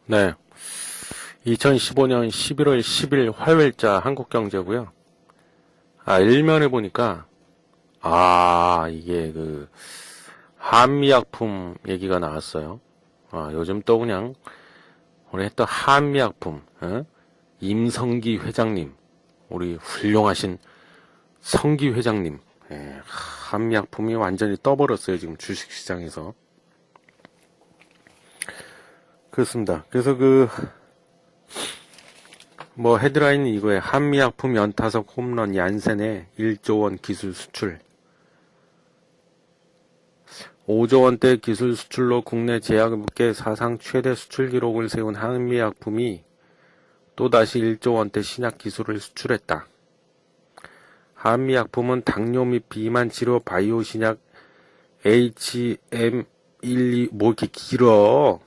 네. 2015년 11월 10일 화요일자 한국경제고요. 일면에 보니까, 이게 한미약품 얘기가 나왔어요. 요즘 또 그냥, 우리 또 한미약품, 임성기 회장님, 우리 훌륭하신 성기 회장님, 한미약품이 완전히 떠버렸어요, 지금 주식시장에서. 그렇습니다. 그래서 헤드라인이 이거예요. 한미약품 연타석 홈런 얀센의 1조 원 기술 수출. 5조 원대 기술 수출로 국내 제약업계 사상 최대 수출 기록을 세운 한미약품이 또다시 1조 원대 신약 기술을 수출했다. 한미약품은 당뇨 및 비만 치료 바이오 신약 HM12, 뭐 이렇게 길어.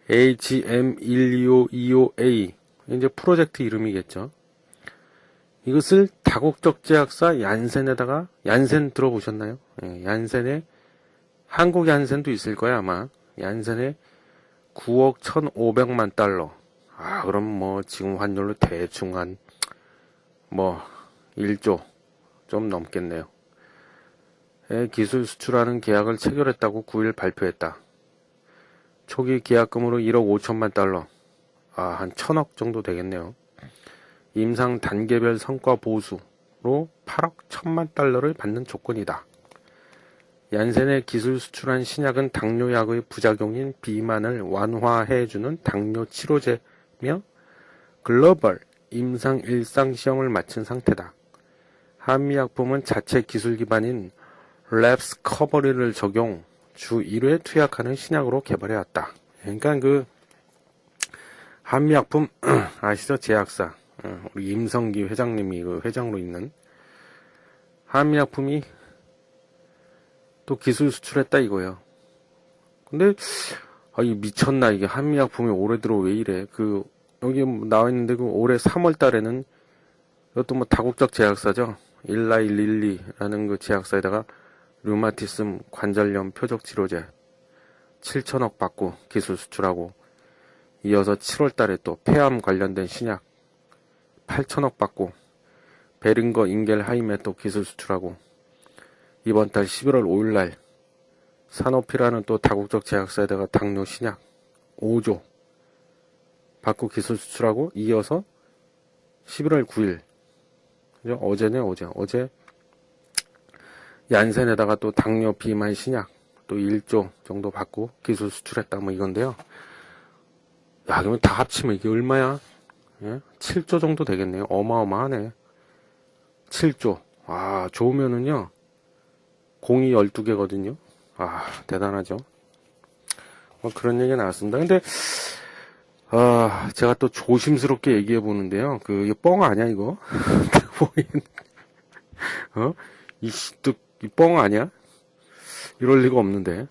HM1225A. 이제 프로젝트 이름이겠죠. 이것을 다국적 제약사 얀센에다가, 얀센 들어보셨나요? 얀센에, 한국 얀센도 있을 거야, 아마. 얀센에 9억 1,500만 달러. 그럼 지금 환율로 대충 1조 좀 넘겠네요. 기술 수출하는 계약을 체결했다고 9일 발표했다. 초기 계약금으로 1억 5천만 달러. 한 1,000억 정도 되겠네요. 임상 단계별 성과 보수로 8억 1천만 달러를 받는 조건이다. 얀센의 기술 수출한 신약은 당뇨약의 부작용인 비만을 완화해주는 당뇨 치료제며 글로벌 임상 일상 시험을 마친 상태다. 한미약품은 자체 기술 기반인 랩스 커버리를 적용 주 1회 투약하는 신약으로 개발해왔다. 그러니까 한미약품 아시죠? 제약사 우리 임성기 회장님이 회장으로 있는 한미약품이 또 기술 수출했다 이거예요. 근데 이 미쳤나 이게 한미약품이 올해 들어 왜 이래? 여기 나와 있는데 올해 3월 달에는 이것도 다국적 제약사죠. 일라이 릴리라는 제약사에다가 류마티즘 관절염 표적 치료제 7천억 받고 기술 수출하고 이어서 7월 달에 또 폐암 관련된 신약 8천억 받고 베링거 인겔하임에 또 기술 수출하고 이번 달 11월 5일 날 사노피라는 또 다국적 제약사에다가 당뇨 신약 5조 받고 기술 수출하고 이어서 11월 9일 어제네 어제 얀센에다가 또 당뇨 비만 신약 또 1조 정도 받고 기술 수출했다 이건데요. 그러면 다 합치면 이게 얼마야? 7조 정도 되겠네요. 어마어마하네. 7조. 좋으면은요. 공이 12개거든요. 대단하죠. 그런 얘기가 나왔습니다. 근데 제가 또 조심스럽게 얘기해 보는데요. 이거 뻥 아니야, 이거? 이 뻥 아니야? 이럴 리가 없는데.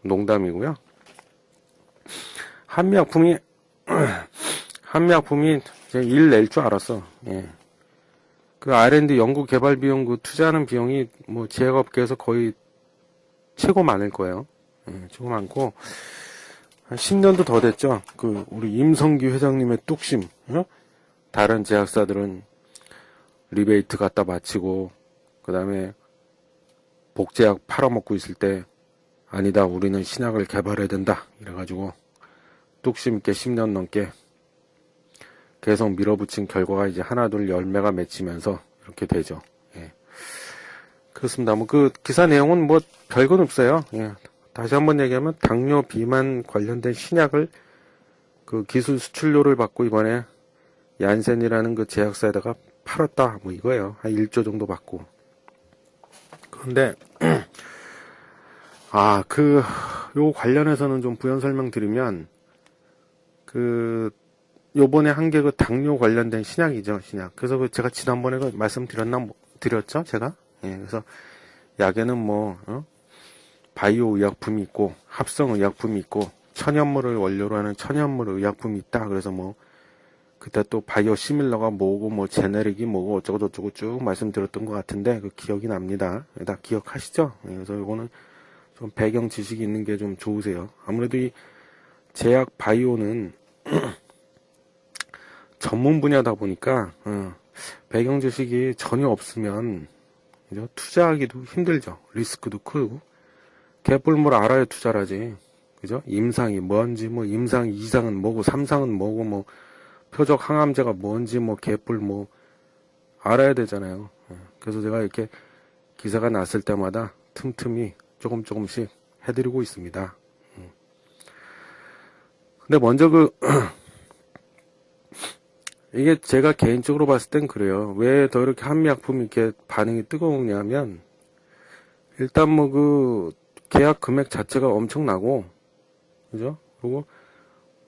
농담이고요. 한미약품이 이제 일 낼 줄 알았어. R&D 연구 개발 비용 투자하는 비용이 제약업계에서 거의 최고 많을 거예요. 최고 많고 한 10년도 더 됐죠. 우리 임성기 회장님의 뚝심. 다른 제약사들은 리베이트 갖다 바치고 그다음에 복제약 팔아먹고 있을 때 아니다. 우리는 신약을 개발해야 된다. 이래가지고 뚝심 있게 10년 넘게 계속 밀어붙인 결과가 이제 하나둘 열매가 맺히면서 이렇게 되죠. 그렇습니다. 기사 내용은 별건 없어요. 다시 한번 얘기하면 당뇨 비만 관련된 신약을 기술 수출료를 받고 이번에 얀센이라는 제약사에다가 팔았다. 이거예요. 한 1조 정도 받고. 그런데 요 관련해서는 좀 부연 설명드리면 요번에 한 게 당뇨 관련된 신약이죠, 신약. 그래서 제가 지난번에 드렸죠, 제가? 그래서 약에는 바이오 의약품이 있고, 합성 의약품이 있고, 천연물을 원료로 하는 천연물 의약품이 있다. 그래서 그때 또 바이오 시밀러가 뭐고, 제네릭이 뭐고, 어쩌고저쩌고 쭉 말씀드렸던 것 같은데, 기억이 납니다. 다 기억하시죠? 그래서 요거는 좀 배경 지식이 있는 게 좀 좋으세요. 아무래도 제약 바이오는 전문 분야다 보니까 배경 지식이 전혀 없으면 그죠? 투자하기도 힘들죠. 리스크도 크고 개뿔 알아야 투자라지. 그죠? 임상이 뭔지 뭐 임상 2상은 뭐고 3상은 뭐고 뭐 표적 항암제가 뭔지 뭐 개뿔 뭐 알아야 되잖아요. 그래서 제가 이렇게 기사가 났을 때마다 틈틈이 조금씩 해드리고 있습니다. 근데 먼저 이게 제가 개인적으로 봤을 땐 그래요. 왜 더 이렇게 한미약품이 이렇게 반응이 뜨거우냐면, 일단 계약 금액 자체가 엄청나고, 그죠? 그리고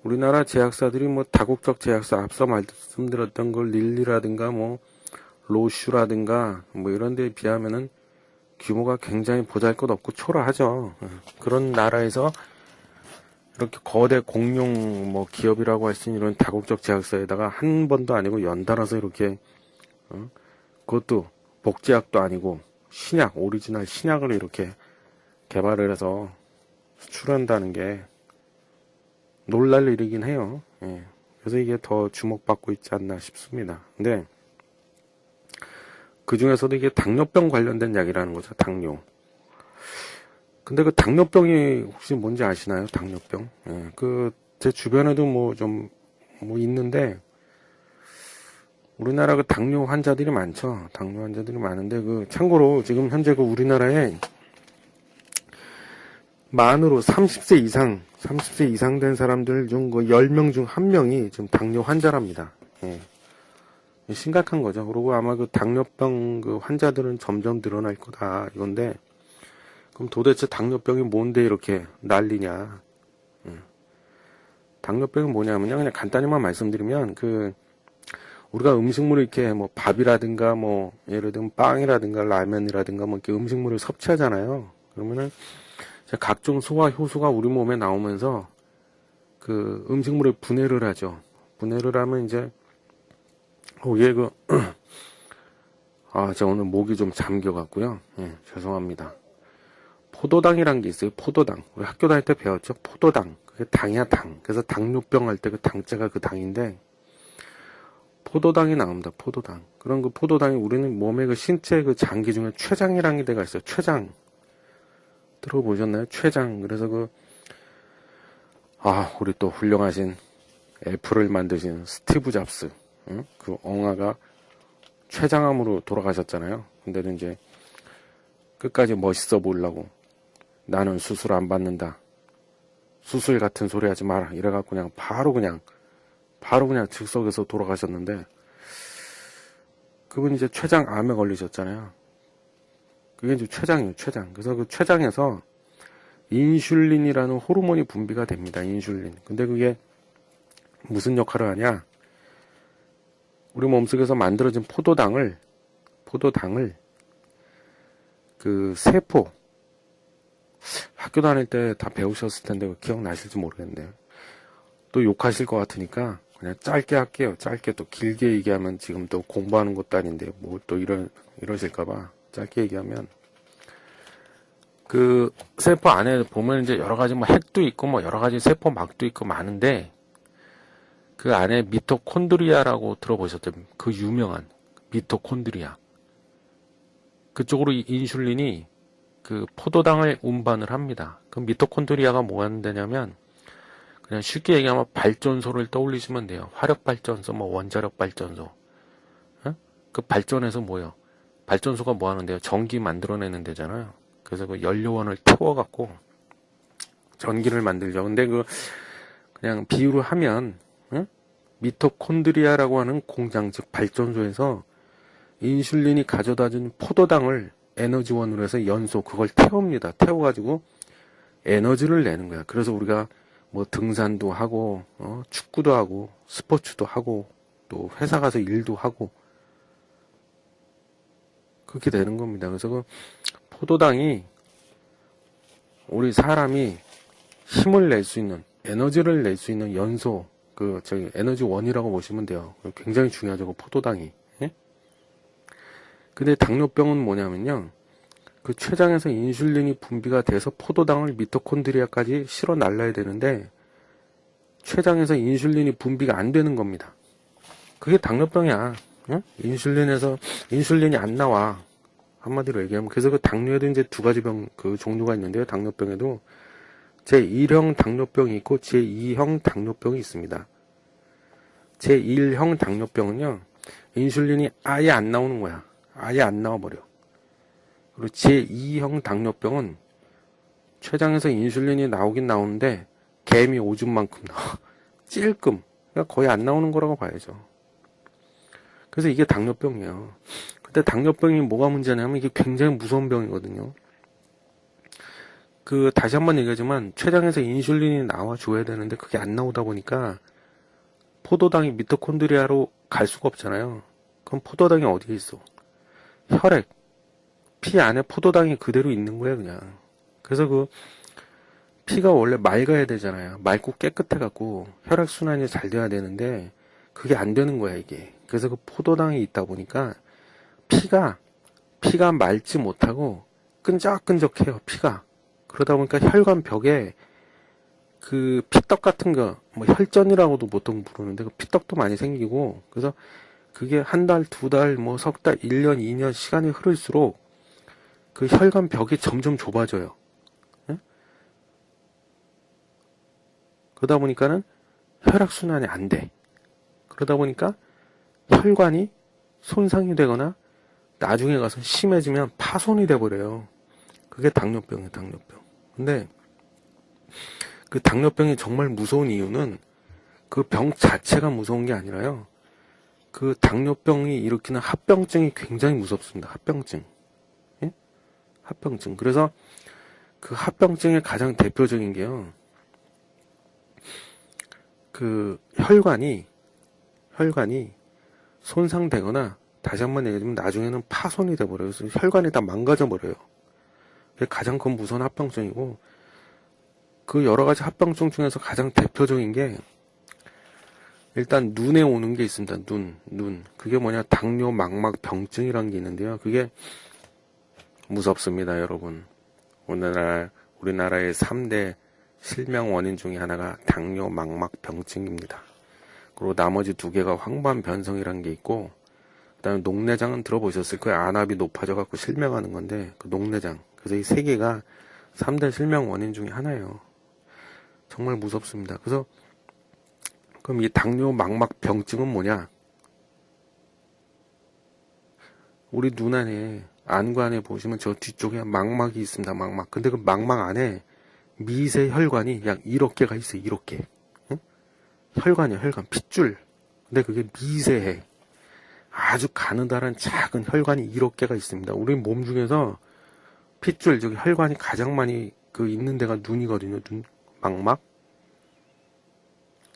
우리나라 제약사들이 다국적 제약사 앞서 말씀드렸던 릴리라든가 로슈라든가 이런 데에 비하면은 규모가 굉장히 보잘것없고 초라하죠. 그런 나라에서 이렇게 거대 공룡 기업이라고 할 수 있는 이런 다국적 제약사에다가 한 번도 아니고 연달아서 이렇게 그것도 복제약도 아니고 신약, 오리지널 신약을 이렇게 개발을 해서 수출한다는 게 놀랄 일이긴 해요. 그래서 이게 더 주목받고 있지 않나 싶습니다. 근데 그 중에서도 이게 당뇨병 관련된 약이라는 거죠. 당뇨. 근데 당뇨병이 혹시 뭔지 아시나요? 당뇨병. 제 주변에도 있는데, 우리나라 당뇨 환자들이 많죠. 당뇨 환자들이 많은데, 참고로 지금 현재 우리나라에 만으로 30세 이상 된 사람들 중 10명 중 1명이 지금 당뇨 환자랍니다. 심각한 거죠. 그리고 아마 당뇨병 환자들은 점점 늘어날 거다. 이건데, 그럼 도대체 당뇨병이 뭔데 이렇게 난리냐? 당뇨병이 뭐냐면요. 그냥 간단히만 말씀드리면, 우리가 음식물을 이렇게 밥이라든가 예를 들면 빵이라든가 라면이라든가 이렇게 음식물을 섭취하잖아요. 그러면은 각종 소화 효소가 우리 몸에 나오면서 음식물을 분해를 하죠. 분해를 하면 이제, 얘 제가 오늘 목이 좀 잠겨갖고요. 죄송합니다. 포도당이란 게 있어요. 포도당. 우리 학교 다닐 때 배웠죠. 포도당. 그게 당이야, 당. 그래서 당뇨병 할 때 당자가 당인데, 포도당이 나옵니다. 포도당. 그런 포도당이 우리는 몸의 신체 장기 중에 췌장이라는 데가 있어요. 췌장. 들어보셨나요? 췌장. 그래서 우리 또 훌륭하신 애플을 만드신 스티브 잡스. 그 엉아가 췌장암으로 돌아가셨잖아요. 근데는 이제 끝까지 멋있어 보이려고 나는 수술 안 받는다. 수술 같은 소리 하지 마라. 이래갖고 바로 그냥 즉석에서 돌아가셨는데, 그분이 이제 췌장암에 걸리셨잖아요. 그게 이제 췌장이에요, 췌장. 그래서 췌장에서 인슐린이라는 호르몬이 분비가 됩니다, 인슐린. 근데 그게 무슨 역할을 하냐? 우리 몸속에서 만들어진 포도당을 세포, 학교 다닐 때 다 배우셨을 텐데 기억나실지 모르겠는데요. 또 욕하실 것 같으니까 그냥 짧게 할게요. 짧게. 또 길게 얘기하면 지금 또 공부하는 것도 아닌데 또 이러실까봐 짧게 얘기하면, 세포 안에 보면 이제 여러 가지 핵도 있고 여러 가지 세포막도 있고 많은데, 그 안에 미토콘드리아라고 들어보셨죠? 그 유명한 미토콘드리아. 그쪽으로 인슐린이 포도당을 운반을 합니다. 그 미토콘드리아가 뭐 하는 데냐면, 그냥 쉽게 얘기하면 발전소를 떠올리시면 돼요. 화력발전소, 원자력발전소. 그 발전에서 뭐요? 발전소가 뭐 하는데요? 전기 만들어내는 데잖아요. 그래서 연료원을 태워갖고 전기를 만들죠. 근데 그냥 비유를 하면, 미토콘드리아라고 하는 공장, 즉 발전소에서 인슐린이 가져다준 포도당을 에너지원으로 해서 그걸 태웁니다. 태워가지고 에너지를 내는 거야. 그래서 우리가 등산도 하고, 축구도 하고, 스포츠도 하고, 또 회사 가서 일도 하고, 그렇게 되는 겁니다. 그래서 포도당이 우리 사람이 힘을 낼 수 있는, 에너지를 낼 수 있는 에너지원이라고 보시면 돼요. 굉장히 중요하죠, 포도당이. 예? 근데 당뇨병은 뭐냐면요. 췌장에서 인슐린이 분비가 돼서 포도당을 미토콘드리아까지 실어 날라야 되는데, 췌장에서 인슐린이 분비가 안 되는 겁니다. 그게 당뇨병이야. 응? 인슐린이 안 나와. 한마디로 얘기하면. 그래서 그 당뇨에도 이제 두 가지 그 종류가 있는데요. 당뇨병에도 제1형 당뇨병이 있고 제2형 당뇨병이 있습니다. 제1형 당뇨병은요, 인슐린이 아예 안 나오는 거야. 아예 안 나와버려. 그리고 제2형 당뇨병은 췌장에서 인슐린이 나오긴 나오는데 개미 오줌만큼 나와. 찔끔. 그러니까 거의 안 나오는 거라고 봐야죠. 그래서 이게 당뇨병이에요. 근데 당뇨병이 뭐가 문제냐면 이게 굉장히 무서운 병이거든요. 다시 한번 얘기하지만 췌장에서 인슐린이 나와줘야 되는데 그게 안 나오다 보니까 포도당이 미토콘드리아로 갈 수가 없잖아요. 그럼 포도당이 어디에 있어? 혈액, 피 안에 포도당이 그대로 있는 거예요, 그냥. 그래서 피가 원래 맑아야 되잖아요. 맑고 깨끗해갖고 혈액순환이 잘 돼야 되는데 그게 안 되는 거야, 이게. 그래서 그 포도당이 있다 보니까 피가 맑지 못하고 끈적끈적해요, 피가. 그러다 보니까 혈관 벽에 그 피떡 같은 거, 뭐 혈전이라고도 보통 부르는데 그 피떡도 많이 생기고, 그래서 그게 한 달, 두 달, 뭐 석 달, 1년, 2년 시간이 흐를수록 그 혈관 벽이 점점 좁아져요. 예? 그러다 보니까는 혈액순환이 안 돼. 그러다 보니까 혈관이 손상이 되거나 나중에 가서 심해지면 파손이 돼버려요. 그게 당뇨병이에요, 당뇨병. 근데 그 당뇨병이 정말 무서운 이유는 그 병 자체가 무서운 게 아니라요. 그 당뇨병이 일으키는 합병증이 굉장히 무섭습니다. 합병증. 예? 합병증. 그래서 그 합병증의 가장 대표적인 게요. 그 혈관이 손상되거나 다시 한번 얘기하면 나중에는 파손이 돼버려요. 그래서 혈관이 다 망가져버려요. 그게 가장 큰 무서운 합병증이고, 그 여러 가지 합병증 중에서 가장 대표적인 게 일단 눈에 오는 게 있습니다. 눈. 그게 뭐냐, 당뇨 망막 병증이라는 게 있는데요. 그게 무섭습니다, 여러분. 우리나라의 3대 실명 원인 중에 하나가 당뇨 망막 병증입니다. 그리고 나머지 두 개가 황반변성이라는 게 있고, 그다음에 녹내장은 들어보셨을 거예요. 안압이 높아져갖고 실명하는 건데, 그 녹내장. 그래서 이 세 개가 3대 실명 원인 중에 하나예요. 정말 무섭습니다. 그래서 그럼 이 당뇨 망막 병증은 뭐냐? 우리 눈 안에, 안관에 보시면 저 뒤쪽에 망막이 있습니다. 망막. 근데 그 망막 안에 미세 혈관이 약 1억 개가 있어요. 1억 개. 응? 혈관이야, 혈관. 핏줄. 근데 그게 미세해. 아주 가느다란 작은 혈관이 1억 개가 있습니다. 우리 몸 중에서 핏줄, 저기 혈관이 가장 많이 있는 데가 눈이거든요. 눈, 망막.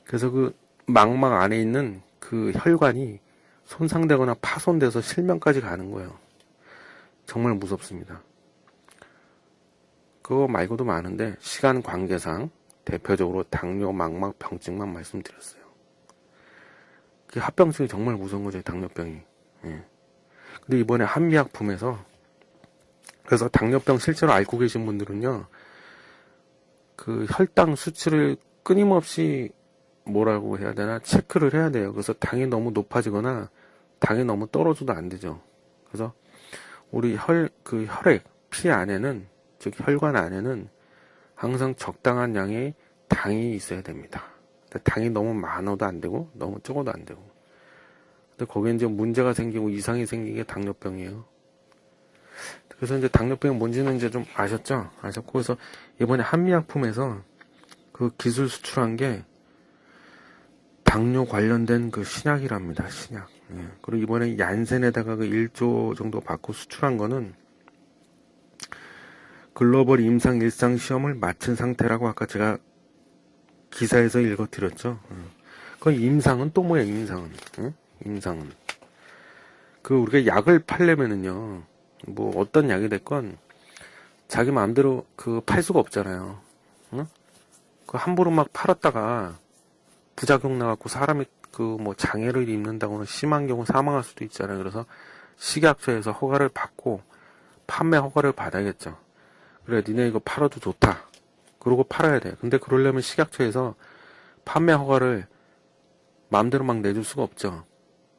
그래서 그 망막 안에 있는 그 혈관이 손상되거나 파손돼서 실명까지 가는 거예요. 정말 무섭습니다. 그거 말고도 많은데 시간 관계상 대표적으로 당뇨 망막 병증만 말씀드렸어요. 그 합병증이 정말 무서운 거죠, 당뇨병이. 예. 근데 이번에 한미약품에서, 그래서 당뇨병 실제로 앓고 계신 분들은요, 그 혈당 수치를 끊임없이 뭐라고 해야 되나, 체크를 해야 돼요. 그래서 당이 너무 높아지거나 당이 너무 떨어져도 안 되죠. 그래서 우리 혈액, 피 안에는, 즉 혈관 안에는 항상 적당한 양의 당이 있어야 됩니다. 당이 너무 많아도 안 되고 너무 적어도 안 되고. 근데 거기에 이제 문제가 생기고 이상이 생기게 당뇨병이에요. 그래서 이제 당뇨병이 뭔지는 이제 좀 아셨고, 그래서 이번에 한미약품에서 그 기술 수출한 게 당뇨 관련된 그 신약이랍니다. 신약. 예. 그리고 이번에 얀센에다가 그 1조 정도 받고 수출한 거는 글로벌 임상 일상 시험을 마친 상태라고 아까 제가 기사에서 읽어드렸죠. 그 임상은 또 뭐야, 임상은? 응? 임상은. 우리가 약을 팔려면은요, 뭐 어떤 약이 됐건 자기 마음대로 팔 수가 없잖아요. 응? 함부로 막 팔았다가 부작용 나갖고 사람이 뭐 장애를 입는다거나 심한 경우 사망할 수도 있잖아요. 그래서 식약처에서 허가를 받고 판매 허가를 받아야겠죠. 그래, 니네 이거 팔아도 좋다. 그러고 팔아야 돼. 근데 그러려면 식약처에서 판매 허가를 마음대로 막 내줄 수가 없죠.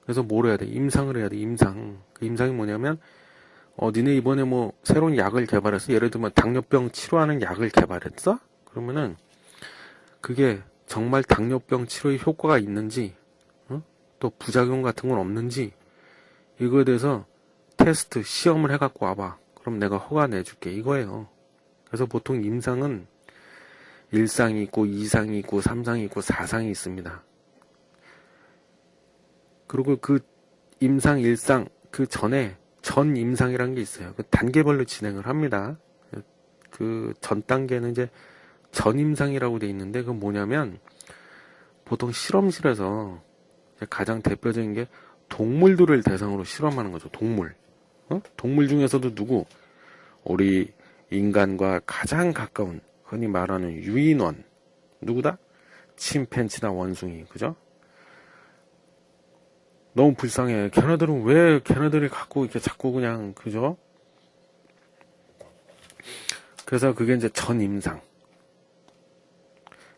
그래서 뭘 해야 돼? 임상을 해야 돼. 임상. 그 임상이 뭐냐면 니네 이번에 뭐 새로운 약을 개발했어. 예를 들면 당뇨병 치료하는 약을 개발했어? 그러면은 그게 정말 당뇨병 치료에 효과가 있는지, 또 부작용 같은 건 없는지 이거에 대해서 테스트, 시험을 해갖고 와봐. 그럼 내가 허가 내줄게. 이거예요. 그래서 보통 임상은 1상이 있고 2상이 있고 3상이 있고 4상이 있습니다. 그리고 그 임상 1상 그 전에 전 임상이라는 게 있어요. 그 단계별로 진행을 합니다. 그 전 단계는 이제 전 임상이라고 돼 있는데 그건 뭐냐면 보통 실험실에서 가장 대표적인 게 동물들을 대상으로 실험하는 거죠. 동물. 동물 중에서도 누구? 우리 인간과 가장 가까운 흔히 말하는 유인원. 누구다? 침팬지나 원숭이. 그죠? 너무 불쌍해. 걔네들은 왜 걔네들이 갖고 이렇게 자꾸 그냥 그죠? 그래서 그게 이제 전 임상.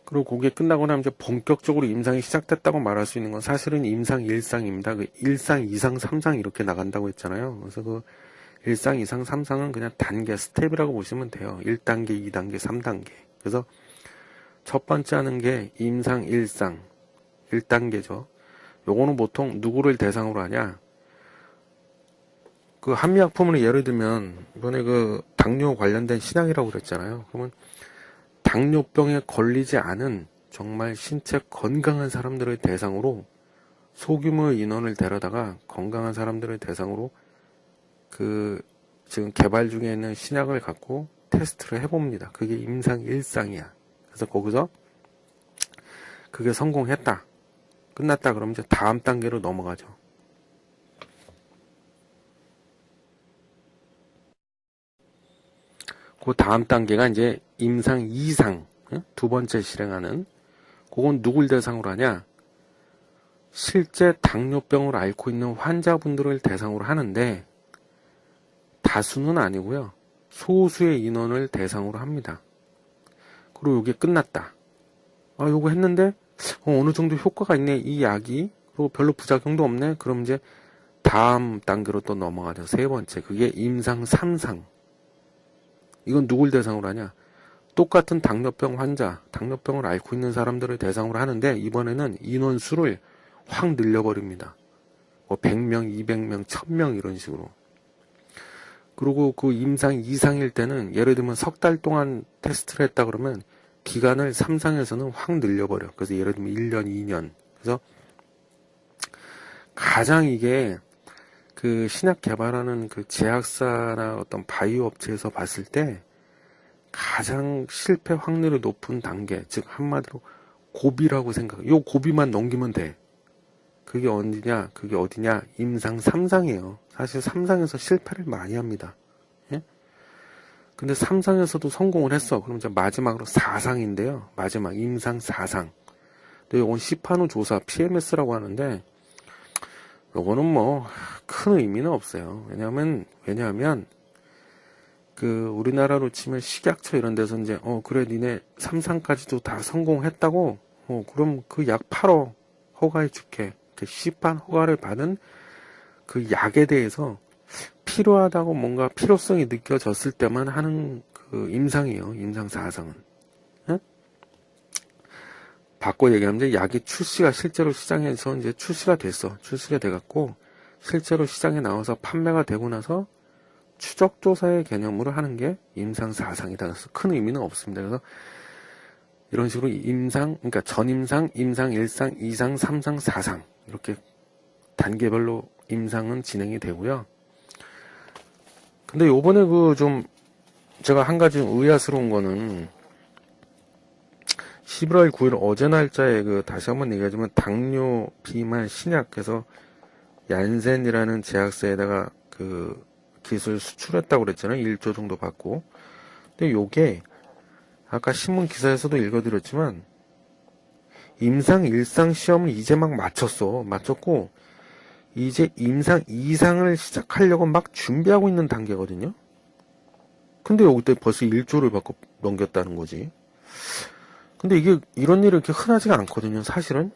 그리고 그게 끝나고 나면 이제 본격적으로 임상이 시작됐다고 말할 수 있는 건 사실은 임상 1상입니다. 그 1상, 2상, 3상 이렇게 나간다고 했잖아요. 그래서 그 1상, 2상, 3상은 그냥 단계, 스텝이라고 보시면 돼요. 1단계, 2단계, 3단계. 그래서 첫 번째 하는 게 임상 1상, 1단계죠. 요거는 보통 누구를 대상으로 하냐? 그 한미약품을 예를 들면 이번에 그 당뇨 관련된 신약이라고 그랬잖아요. 그러면 당뇨병에 걸리지 않은 정말 신체 건강한 사람들을 대상으로 소규모 인원을 데려다가 건강한 사람들을 대상으로 그 지금 개발 중에 있는 신약을 갖고 테스트를 해봅니다. 그게 임상 1상이야. 그래서 거기서 그게 성공했다. 끝났다 그러면 이제 다음 단계로 넘어가죠. 그 다음 단계가 이제 임상 2상, 두 번째 실행하는, 그건 누굴 대상으로 하냐? 실제 당뇨병을 앓고 있는 환자분들을 대상으로 하는데, 다수는 아니고요. 소수의 인원을 대상으로 합니다. 그리고 이게 끝났다. 요거 했는데, 어느 정도 효과가 있네. 이 약이. 그리고 별로 부작용도 없네. 그럼 이제 다음 단계로 또 넘어가죠. 세 번째. 그게 임상 3상. 이건 누굴 대상으로 하냐? 똑같은 당뇨병 환자, 당뇨병을 앓고 있는 사람들을 대상으로 하는데 이번에는 인원수를 확 늘려버립니다. 뭐 100명, 200명, 1000명 이런 식으로. 그리고 그 임상 2상일 때는 예를 들면 석 달 동안 테스트를 했다 그러면 기간을 3상에서는 확 늘려버려. 그래서 예를 들면 1년, 2년. 그래서 가장 이게 그 신약 개발하는 그 제약사나 어떤 바이오 업체에서 봤을 때 가장 실패 확률이 높은 단계, 즉 한마디로 고비라고 생각. 요 고비만 넘기면 돼. 그게 어디냐? 그게 어디냐? 임상 3상이에요. 사실 3상에서 실패를 많이 합니다. 예? 근데 3상에서도 성공을 했어. 그럼 이제 마지막으로 4상인데요. 마지막 임상 4상. 근데 요건 시판후 조사 PMS라고 하는데 요거는 뭐 큰 의미는 없어요. 왜냐하면 그 우리나라로 치면 식약처 이런 데서 이제 그래 니네 3상까지도 다 성공했다고 그럼 그 약 팔어 허가해 줄게. 시판 허가를 받은 그 약에 대해서 필요하다고 뭔가 필요성이 느껴졌을 때만 하는 그 임상이에요. 임상 4상은. 예? 바꿔 얘기하면 이제 약이 출시가 실제로 시장에서 이제 출시가 됐어. 출시가 돼갖고 실제로 시장에 나와서 판매가 되고 나서 추적조사의 개념으로 하는 게 임상 4상이다. 그래서 큰 의미는 없습니다. 그래서 이런 식으로 그러니까 전임상, 임상 1상, 2상, 3상, 4상 이렇게 단계별로 임상은 진행이 되고요. 근데 요번에 제가 한 가지 의아스러운 거는 11월 9일 어제 날짜에 다시 한번 얘기하자면 당뇨 비만 신약해서 얀센이라는 제약사에다가 그 기술 수출했다고 그랬잖아요. 1조 정도 받고. 근데 요게 아까 신문 기사에서도 읽어드렸지만 임상 1상 시험을 이제 막 마쳤고 이제 임상 2상을 시작하려고 막 준비하고 있는 단계거든요. 근데 여기 때 벌써 1조를 받고 넘겼다는 거지. 근데 이게 이런 일이 이렇게 흔하지가 않거든요. 사실은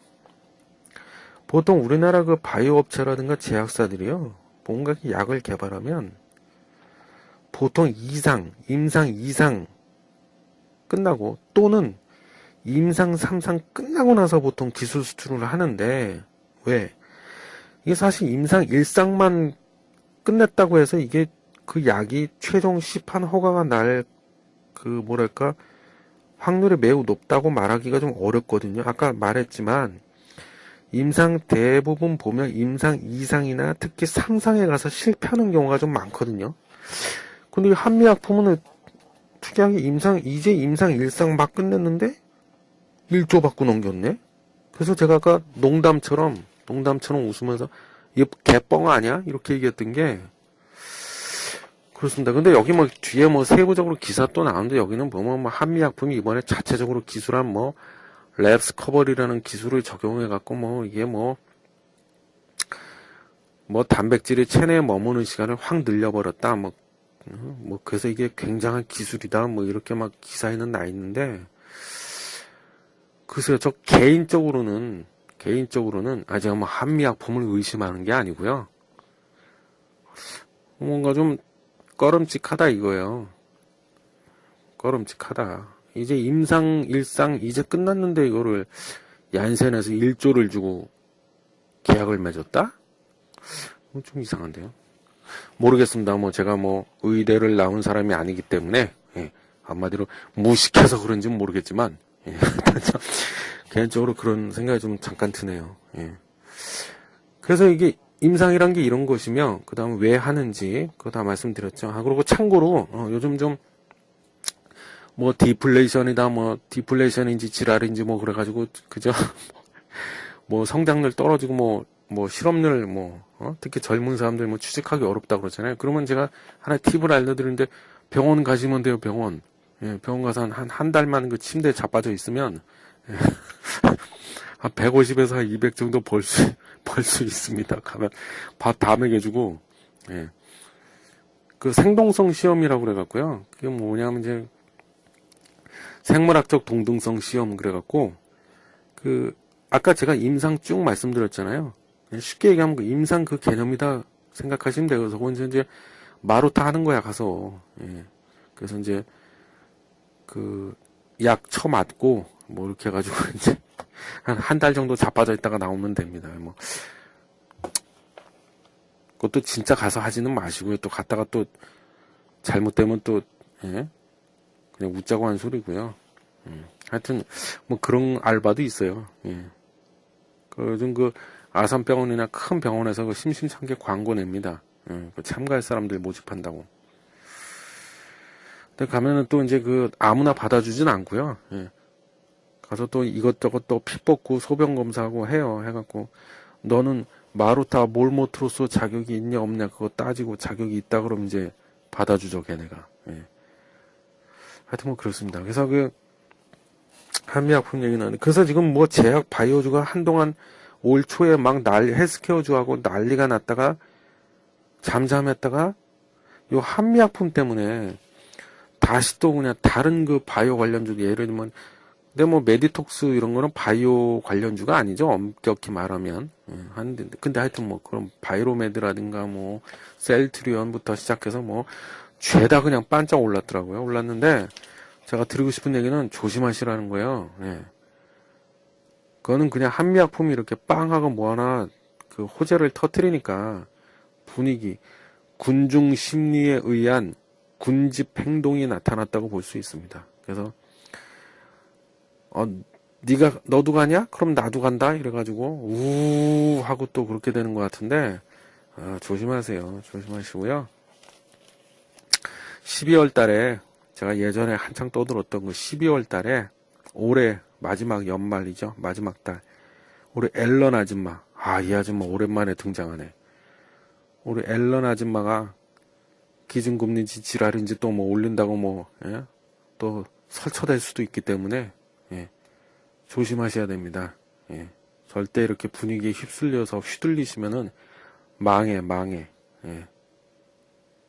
보통 우리나라 그 바이오 업체라든가 제약사들이요, 뭔가 약을 개발하면 보통 임상 2상 끝나고 또는 임상 3상 끝나고 나서 보통 기술 수출을 하는데, 왜? 이게 사실 임상 1상만 끝냈다고 해서 이게 그 약이 최종 시판 허가가 날 그 뭐랄까 확률이 매우 높다고 말하기가 좀 어렵거든요. 아까 말했지만 임상 대부분 보면 임상 2상이나 특히 3상에 가서 실패하는 경우가 좀 많거든요. 근데 이 한미약품은 특이하게 이제 임상 1상 막 끝냈는데 1조 받고 넘겼네? 그래서 제가 아까 농담처럼 웃으면서 이게 개뻥 아니야? 이렇게 얘기했던 게 그렇습니다. 근데 여기 뭐 뒤에 뭐 세부적으로 기사 또 나오는데 여기는 보면 뭐 한미약품이 이번에 자체적으로 기술한 뭐 랩스커버리라는 기술을 적용해 갖고 뭐 이게 뭐 단백질이 체내에 머무는 시간을 확 늘려버렸다. 그래서 이게 굉장한 기술이다. 뭐 이렇게 막 기사에는 나 있는데 글쎄요. 저 개인적으로는 제가 뭐 한미약품을 의심하는 게 아니고요. 뭔가 좀 꺼름직하다 이거예요. 꺼름직하다. 이제 임상 1상 이제 끝났는데 이거를 얀센에서 1조를 주고 계약을 맺었다? 좀 이상한데요. 모르겠습니다. 뭐 제가 뭐 의대를 나온 사람이 아니기 때문에 한마디로 무식해서 그런지 모르겠지만 개인적으로 그런 생각이 좀 잠깐 드네요. 그래서 이게 임상이란 게 이런 것이며 그 다음 왜 하는지 그거 다 말씀드렸죠. 그리고 참고로 요즘 좀 뭐 디플레이션이다 뭐 디플레이션인지 지랄인지 뭐 그래가지고 그죠. 뭐 성장률 떨어지고 뭐 실업률 특히 젊은 사람들 뭐 취직하기 어렵다 그러잖아요. 그러면 제가 하나 팁을 알려드리는데 병원 가시면 돼요. 병원. 병원 가서 한 달만 그 침대에 자빠져 있으면 한 150에서 한 200 정도 벌 수 있습니다. 가면 밥 다 먹여주고 그 생동성 시험이라고 그래갖고요. 그게 뭐냐면 이제 생물학적 동등성 시험 그래갖고 그 아까 제가 임상 쭉 말씀드렸잖아요. 쉽게 얘기하면 그 임상 그 개념이다 생각하시면 돼요. 그래서 거기서 이제 마루타 하는 거야 가서. 그래서 이제 그 약 쳐맞고 뭐 이렇게 해가지고 이제 한 달 정도 자빠져 있다가 나오면 됩니다. 뭐 그것도 진짜 가서 하지는 마시고요. 또 갔다가 또 잘못되면 또 그냥 웃자고 한 소리고요. 하여튼 뭐 그런 알바도 있어요. 요즘 그 아산병원이나 큰 병원에서 그 심심찮게 광고 냅니다. 그 참가할 사람들 모집한다고. 근데 가면은 또 이제 그 아무나 받아주진 않고요. 가서 또 이것저것 또 피 뽑고 소변 검사하고 해요. 해갖고 너는 마루타 몰모트로서 자격이 있냐 없냐 그거 따지고 자격이 있다 그러면 이제 받아주죠 걔네가. 하여튼 뭐 그렇습니다. 그래서 그 한미약품 얘기 나는데 그래서 지금 뭐 제약 바이오주가 한동안 올 초에 막 헬스케어주하고 난리가 났다가 잠잠했다가 요 한미약품 때문에 다시 또 그냥 다른 그 바이오 관련주 예를 들면 근데 뭐 메디톡스 이런 거는 바이오 관련주가 아니죠. 엄격히 말하면. 근데 하여튼 뭐 그런 바이로메드라든가 뭐 셀트리온부터 시작해서 뭐 죄다 그냥 반짝 올랐더라고요. 올랐는데 제가 드리고 싶은 얘기는 조심하시라는 거예요. 그거는 그냥 한미약품이 이렇게 빵하고 뭐 하나 그 호재를 터뜨리니까 분위기, 군중 심리에 의한 군집 행동이 나타났다고 볼 수 있습니다. 그래서 너도 가냐? 그럼 나도 간다. 이래가지고 우 하고 또 그렇게 되는 것 같은데 조심하세요. 조심하시고요. 12월 달에 제가 예전에 한창 떠들었던 그 12월 달에 올해 마지막 연말이죠. 마지막 달. 우리 앨런 아줌마. 이 아줌마 오랜만에 등장하네. 우리 앨런 아줌마가 기준금리인지 지랄인지 또 뭐 올린다고 또 설쳐될 수도 있기 때문에 조심하셔야 됩니다. 절대 이렇게 분위기에 휩쓸려서 휘둘리시면은 망해.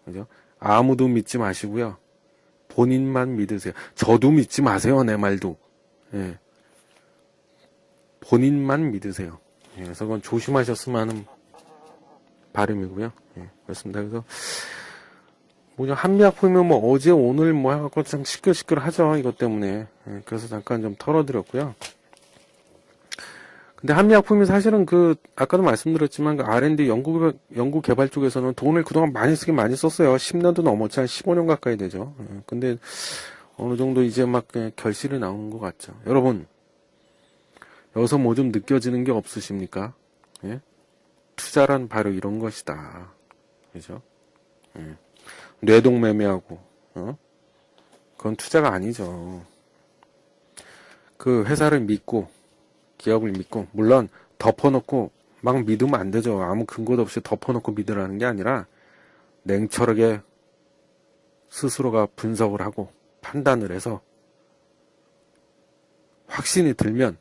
그죠? 아무도 믿지 마시고요. 본인만 믿으세요. 저도 믿지 마세요, 내 말도. 예. 본인만 믿으세요. 예, 그래서 그건 조심하셨으면 하는 바람이고요. 예, 그렇습니다. 그래서 뭐냐 한미약품이면 뭐 어제 오늘 뭐 해갖고 참 시끌시끌하죠. 이것 때문에. 예, 그래서 잠깐 좀 털어드렸고요. 근데 한미약품이 사실은 아까도 말씀드렸지만 R&D 연구 개발 쪽에서는 돈을 그동안 많이 쓰긴 많이 썼어요. 10년도 넘었지, 한 15년 가까이 되죠. 근데 어느 정도 이제 막 결실이 나오는 것 같죠. 여러분, 여기서 뭐 좀 느껴지는 게 없으십니까? 예? 투자란 바로 이런 것이다. 그죠? 예. 뇌동매매하고, 그건 투자가 아니죠. 그 회사를 믿고, 기업을 믿고, 물론 덮어놓고 막 믿으면 안 되죠. 아무 근거도 없이 덮어놓고 믿으라는 게 아니라 냉철하게 스스로가 분석을 하고 판단을 해서 확신이 들면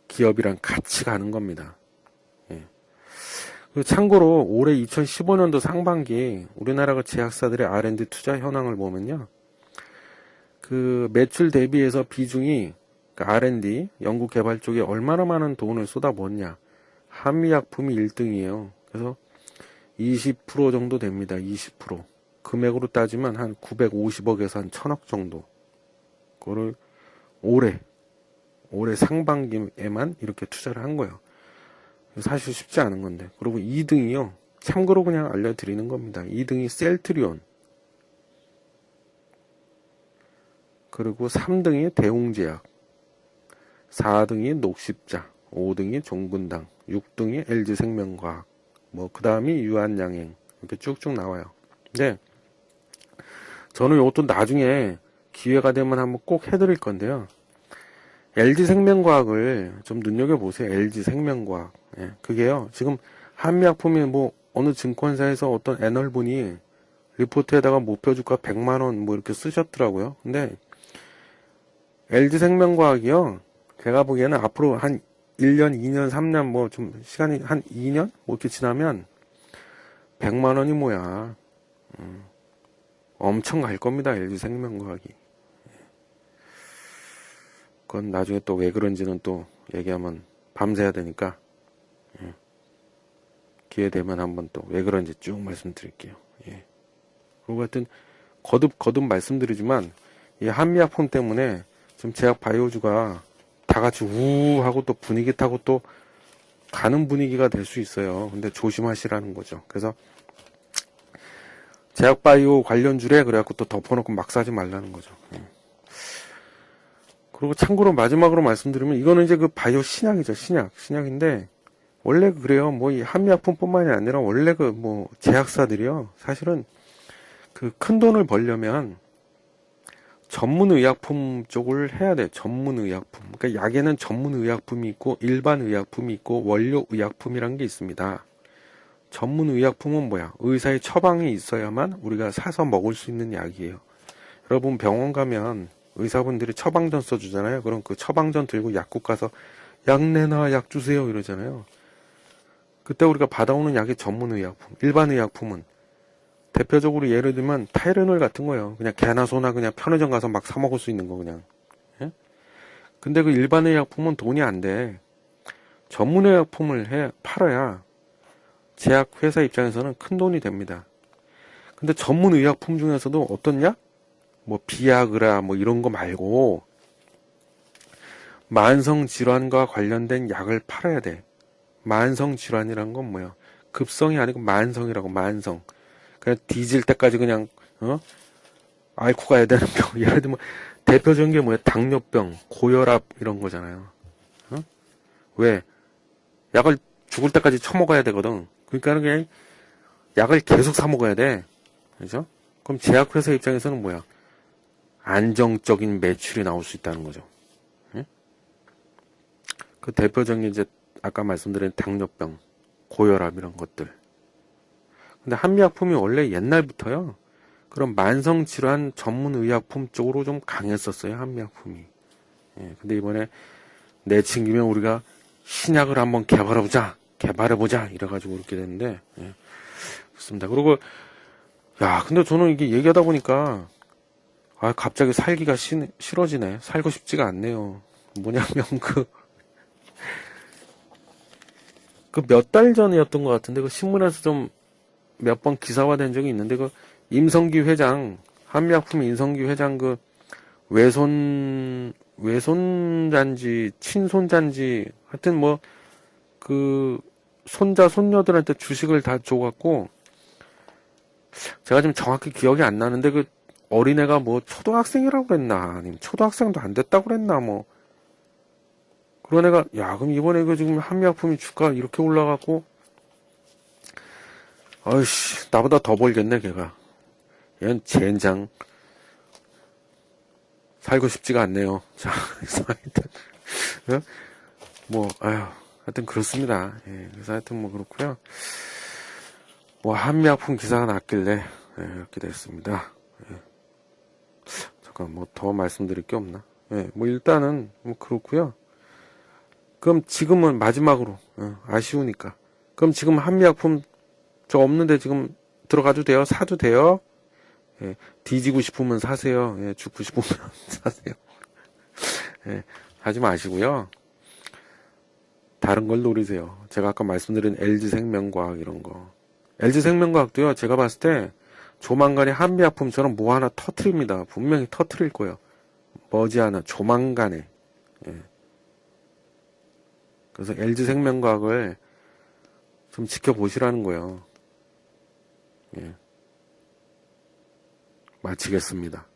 기업이랑 같이 가는 겁니다. 예. 그리고 참고로 올해 2015년도 상반기 우리나라가 제약사들의 R&D 투자 현황을 보면요. 그 매출 대비해서 비중이 R&D, 연구개발 쪽에 얼마나 많은 돈을 쏟아부었냐. 한미약품이 1등이에요. 그래서 20% 정도 됩니다. 20%. 금액으로 따지면 한 950억에서 한 1000억 정도. 그거를 올해 상반기에만 이렇게 투자를 한 거예요. 사실 쉽지 않은 건데. 그리고 2등이요. 참고로 그냥 알려드리는 겁니다. 2등이 셀트리온. 그리고 3등이 대웅제약. 4등이 녹십자, 5등이 종근당, 6등이 LG생명과학, 그 다음이 유한양행, 이렇게 쭉쭉 나와요. 근데, 저는 이것도 나중에 기회가 되면 한번 꼭 해드릴 건데요. LG생명과학을 좀 눈여겨보세요. LG생명과학. 예, 그게요, 지금 한미약품이 어느 증권사에서 어떤 애널분이 리포트에다가 목표주가 100만원 이렇게 쓰셨더라고요. 근데, LG생명과학이요, 제가 보기에는 앞으로 한 1년, 2년, 3년 좀 시간이 한 2년 이렇게 지나면 100만 원이 뭐야. 엄청 갈 겁니다. LG생명과학이. 그건 나중에 또 왜 그런지는 또 얘기하면 밤새야 되니까 기회 되면 한번 또 왜 그런지 쭉 말씀드릴게요. 예. 그리고 하여튼 거듭 말씀드리지만 이 한미약품 때문에 지금 제약 바이오주가 다 같이 우하고 또 분위기 타고 또 가는 분위기가 될 수 있어요. 근데 조심하시라는 거죠. 그래서 제약바이오 관련주래 그래갖고 또 덮어놓고 막 사지 말라는 거죠. 그리고 참고로 마지막으로 말씀드리면 이거는 이제 그 바이오 신약이죠. 신약인데 원래 그래요. 이 한미약품뿐만이 아니라 원래 제약사들이요. 사실은 그 큰 돈을 벌려면 전문의약품 쪽을 해야 돼. 전문의약품. 그러니까 약에는 전문의약품이 있고 일반의약품이 있고 원료의약품이라는 게 있습니다. 전문의약품은 뭐야? 의사의 처방이 있어야만 우리가 사서 먹을 수 있는 약이에요. 여러분 병원 가면 의사분들이 처방전 써주잖아요. 그럼 그 처방전 들고 약국 가서 약 내놔, 약 주세요 이러잖아요. 그때 우리가 받아오는 약이 전문의약품. 일반의약품은 대표적으로 예를 들면 타이레놀 같은 거예요. 그냥 개나 소나 그냥 편의점 가서 막 사 먹을 수 있는 거 그냥. 예? 근데 그 일반의 약품은 돈이 안 돼. 전문의 약품을 팔아야 제약회사 입장에서는 큰 돈이 됩니다. 근데 전문 의약품 중에서도 어떤 약? 비아그라 이런 거 말고 만성 질환과 관련된 약을 팔아야 돼. 만성 질환이란 건 뭐야? 급성이 아니고 만성이라고. 만성. 그냥 뒤질 때까지 그냥 앓고 가야 되는 병. 예를 들면 대표적인 게 뭐야? 당뇨병, 고혈압 이런 거잖아요. 왜? 약을 죽을 때까지 처먹어야 되거든. 그러니까 그냥 약을 계속 사 먹어야 돼. 그죠? 그럼 제약회사 입장에서는 뭐야? 안정적인 매출이 나올 수 있다는 거죠. 그 대표적인 이제 아까 말씀드린 당뇨병, 고혈압 이런 것들. 근데 한미약품이 원래 옛날부터요. 그런 만성질환 전문의약품 쪽으로 좀 강했었어요. 한미약품이. 예, 근데 이번에 내친기면 우리가 신약을 한번 개발해보자 이래가지고 그렇게 됐는데 그렇습니다. 그리고 근데 저는 이게 얘기하다 보니까 아, 갑자기 살기가 싫어지네. 살고 싶지가 않네요. 뭐냐면, 그 몇 달 전이었던 것 같은데, 그 신문에서 좀 몇 번 기사화된 적이 있는데, 그 임성기 회장, 한미약품 임성기 회장 그 외손잔지, 친손잔지, 하여튼 뭐, 그, 손자, 손녀들한테 주식을 다 줘갖고, 제가 지금 정확히 기억이 안 나는데, 그 어린애가 뭐 초등학생이라고 그랬나, 아니면 초등학생도 안 됐다고 그랬나, 뭐. 그런 애가, 야, 그럼 이번에 그 지금 한미약품이 주가 이렇게 올라가고, 아이씨, 나보다 더 벌겠네, 걔가. 얘는 젠장. 살고 싶지가 않네요. 자, 그래서 하여튼, 어? 뭐, 아휴, 하여튼 그렇습니다. 예, 그래서 하여튼 뭐 그렇고요. 뭐, 한미약품 기사가 났길래, 예, 이렇게 됐습니다. 예. 잠깐, 뭐, 더 말씀드릴 게 없나? 예, 뭐, 일단은, 뭐, 그렇고요. 그럼 지금은 마지막으로, 아쉬우니까. 그럼 지금 한미약품 저 없는데 지금 들어가도 돼요? 사도 돼요? 예, 뒤지고 싶으면 사세요. 예, 죽고 싶으면 사세요. 예, 하지 마시고요. 다른 걸 노리세요. 제가 아까 말씀드린 LG생명과학 이런 거. LG생명과학도요, 제가 봤을 때 조만간에 한미약품처럼 뭐 하나 터트립니다. 분명히 터트릴 거예요. 머지않아, 조만간에. 예. 그래서 LG생명과학을 좀 지켜보시라는 거예요. 예. 마치겠습니다.